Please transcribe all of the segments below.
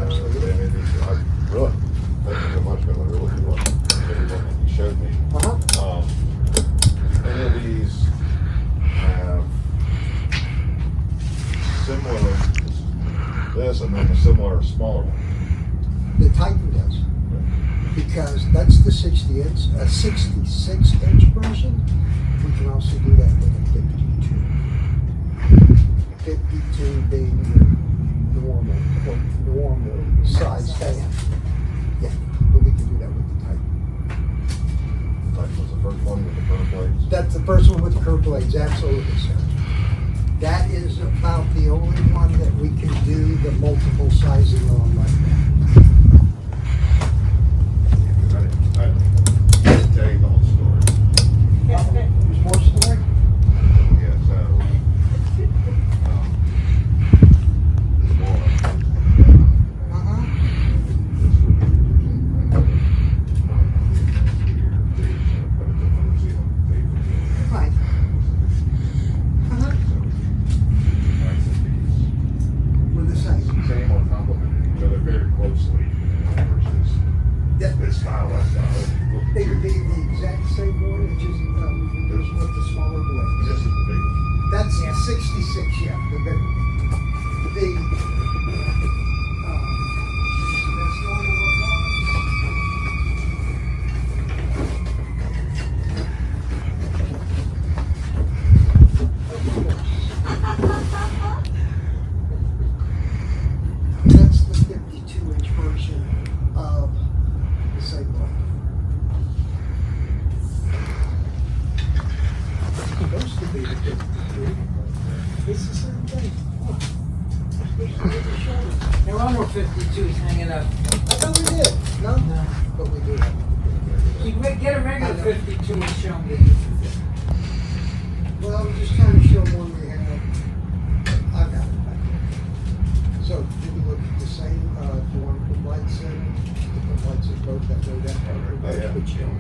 Absolutely. And I really, thank you so much, because I really want everyone that you showed me. Any of these have similar, this and then a similar smaller one? The Titan does. Because that's the 60 inch, a 66 inch version. We can also do that with a 52. 52 being your normal size fan. Yeah, but we can do that with the Titan. Titan was the first one with the curved blades? That's the first one with the curved blades, absolutely, sir. That is about the only one that we can do the multiple sizing on right now. I didn't tell you the whole story. There's more story? Yeah, so, this boy, Right. We're the same. same or complementing each other very closely versus Yeah. this style, that style. They would be the exact same board, it's just with the smaller blades. This is the big one. That's the 66, yeah, the big one. The, that's the only one. That's the 52 inch version of the same one. Supposed to be the 52. It's the same thing. There are no 52s hanging up. I thought we did. No? No. But we do have. You can get a regular 52 and show me. Well, I'm just trying to show one we have. I got it back there. So, did we look at the same, do you want to put lights in? To put lights in both that go that way. Oh, yeah. Good show.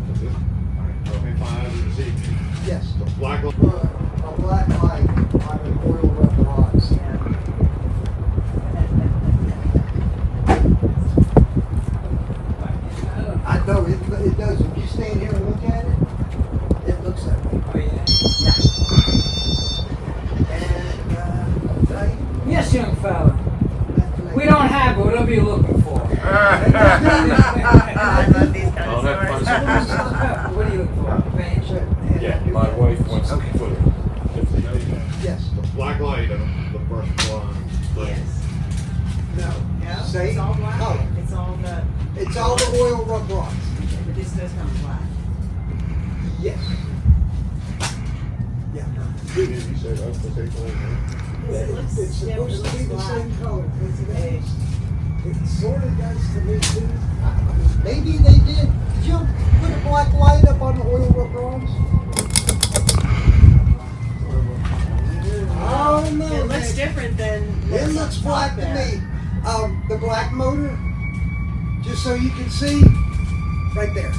That's it. All right, help me find out this evening. Yes. The black one. A black light on an oil rub rods. I know, it does. If you stand here and look at it, it looks that way. Oh, yeah? And, right? Yes, young fella. We don't have it. What are you looking for? I love these kind Oh, of that stories. fun. What are you looking for? Fans? Yeah, my wife wants to put it. Yes. The black light and the first one. Yes. No. No, Say, it's all black. color. It's all the, It's all the oil rub rods. but this does come black. Yes. Yeah. Did you say that's the same one? It's supposed to be the same color. Hey. It sort of does to me too. Maybe they did. Did you put a black light up on the oil rub rods? Oh no. It looks different than. It what's looks up black to there. me. The black motor, just so you can see, right there.